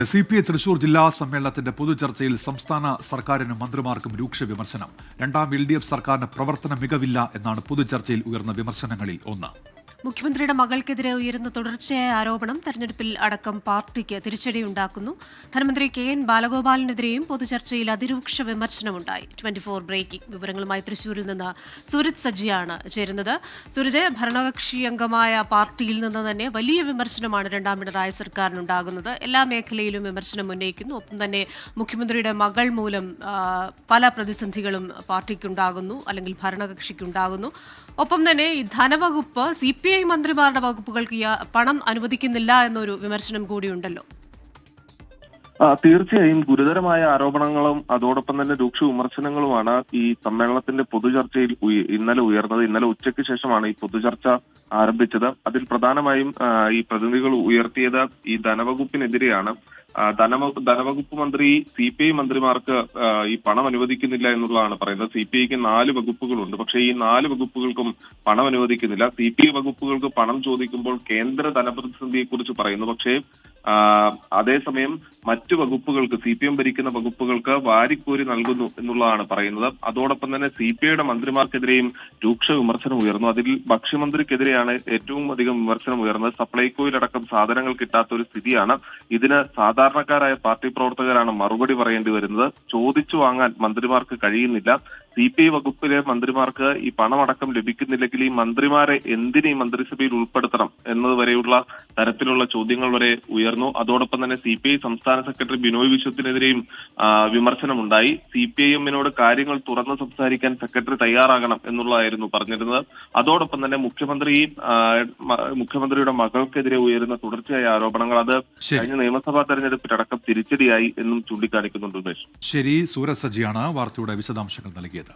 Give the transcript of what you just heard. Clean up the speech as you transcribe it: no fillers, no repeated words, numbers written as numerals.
CPI Thrissur ജില്ലാ സമ്മേളനത്തിന്റെ പൊതുചർച്ചയിൽ സംസ്ഥാന സർക്കാരിനും മന്ത്രിമാർക്കും രൂക്ഷ വിമർശനം. രണ്ടാം LDF സർക്കാരിന് പ്രവർത്തന മികവില്ല എന്നാണ് പൊതുചർച്ചയിൽ ഉയർന്ന വിമർശനങ്ങളിൽ ഒന്ന്. മുഖ്യമന്ത്രിയുടെ മകൾക്കെതിരെ ഉയരുന്ന തുടർച്ചയായ ആരോപണം തെരഞ്ഞെടുപ്പിൽ അടക്കം പാർട്ടിക്ക് തിരിച്ചടിയുണ്ടാക്കുന്നു. ധനമന്ത്രി KN ബാലഗോപാലിനെതിരെയും പൊതുചർച്ചയിൽ അതിരൂക്ഷ വിമർശനമുണ്ടായി. 24 ബ്രേക്കിംഗ് വിവരങ്ങളുമായി തൃശൂരിൽ നിന്ന് സൂരജ് സജിയാണ് ചേരുന്നത്. സൂരജ്, ഭരണകക്ഷി അംഗമായ പാർട്ടിയിൽ നിന്ന് തന്നെ വലിയ വിമർശനമാണ് രണ്ടാം പിണറായി സർക്കാരിനുണ്ടാകുന്നത്. എല്ലാ മേഖലയിലും വിമർശനം ഉന്നയിക്കുന്നു. ഒപ്പം തന്നെ മുഖ്യമന്ത്രിയുടെ മകൾ മൂലം പല പ്രതിസന്ധികളും പാർട്ടിക്കുണ്ടാകുന്നു, അല്ലെങ്കിൽ ഭരണകക്ഷിക്കുണ്ടാകുന്നു. ഒപ്പം തന്നെ ഈ ധനവകുപ്പ് CPI മന്ത്രിമാരുടെ വകുപ്പുകൾക്ക് പണം അനുവദിക്കുന്നില്ല എന്നൊരു വിമർശനം കൂടിയുണ്ടല്ലോ. തീർച്ചയായും ഗുരുതരമായ ആരോപണങ്ങളും അതോടൊപ്പം തന്നെ രൂക്ഷ വിമർശനങ്ങളുമാണ് ഈ സമ്മേളനത്തിന്റെ പൊതുചർച്ചയിൽ ഇന്നലെ ഉയർന്നത്. ഇന്നലെ ഉച്ചയ്ക്ക് ശേഷമാണ് ഈ പൊതുചർച്ച ആരംഭിച്ചത്. അതിൽ പ്രധാനമായും ഈ പ്രതിനിധികൾ ഉയർത്തിയത് ഈ ധനവകുപ്പിനെതിരെയാണ്. ധനവകുപ്പ് മന്ത്രി CPI മന്ത്രിമാർക്ക് ഈ പണം അനുവദിക്കുന്നില്ല എന്നുള്ളതാണ് പറയുന്നത്. CPIക്ക് 4 വകുപ്പുകളുണ്ട്, പക്ഷേ ഈ 4 വകുപ്പുകൾക്കും പണം അനുവദിക്കുന്നില്ല. CPI വകുപ്പുകൾക്ക് പണം ചോദിക്കുമ്പോൾ കേന്ദ്ര ധനപ്രതിസന്ധിയെ കുറിച്ച് പറയുന്നു. പക്ഷേ അതേസമയം മറ്റു വകുപ്പുകൾക്ക്, CPM ഭരിക്കുന്ന വകുപ്പുകൾക്ക് വാരിക്കോരി നൽകുന്നു എന്നുള്ളതാണ് പറയുന്നത്. അതോടൊപ്പം തന്നെ CPIയുടെ മന്ത്രിമാർക്കെതിരെയും രൂക്ഷ വിമർശനം ഉയർന്നു. അതിൽ ഭക്ഷ്യമന്ത്രിക്കെതിരെയാണ് ഏറ്റവും അധികം വിമർശനം ഉയർന്നത്. സപ്ലൈകോയിലടക്കം സാധനങ്ങൾ കിട്ടാത്ത ഒരു സ്ഥിതിയാണ്. ഇതിന് സാധാരണക്കാരായ പാർട്ടി പ്രവർത്തകരാണ് മറുപടി പറയേണ്ടി വരുന്നത്. ചോദിച്ചു വാങ്ങാൻ മന്ത്രിമാർക്ക് കഴിയുന്നില്ല. CPI വകുപ്പിലെ മന്ത്രിമാർക്ക് ഈ പണമടക്കം ലഭിക്കുന്നില്ലെങ്കിൽ ഈ മന്ത്രിമാരെ എന്തിന് ഈ മന്ത്രിസഭയിൽ ഉൾപ്പെടുത്തണം എന്നതുവരെയുള്ള തരത്തിലുള്ള ചോദ്യങ്ങൾ വരെ ഉയർന്നു. അതോടൊപ്പം തന്നെ CPI സംസ്ഥാന സെക്രട്ടറി ബിനോയ് വിശ്വത്തിനെതിരെയും വിമർശനമുണ്ടായി. CPIഎമ്മിനോട് കാര്യങ്ങൾ തുറന്ന് സംസാരിക്കാൻ സെക്രട്ടറി തയ്യാറാകണം എന്നുള്ളതായിരുന്നു പറഞ്ഞിരുന്നത്. അതോടൊപ്പം തന്നെ മുഖ്യമന്ത്രിയുടെ മകൾക്കെതിരെ ഉയരുന്ന തുടർച്ചയായ ആരോപണങ്ങൾ അത് കഴിഞ്ഞ നിയമസഭാ തെരഞ്ഞെടുപ്പിലടക്കം തിരിച്ചടിയായി എന്നും ചൂണ്ടിക്കാണിക്കുന്നുണ്ട്. ശരി, സൂരജ് സജിയാണ് വാർത്തയുടെ വിശദാംശങ്ങൾ നൽകിയത്.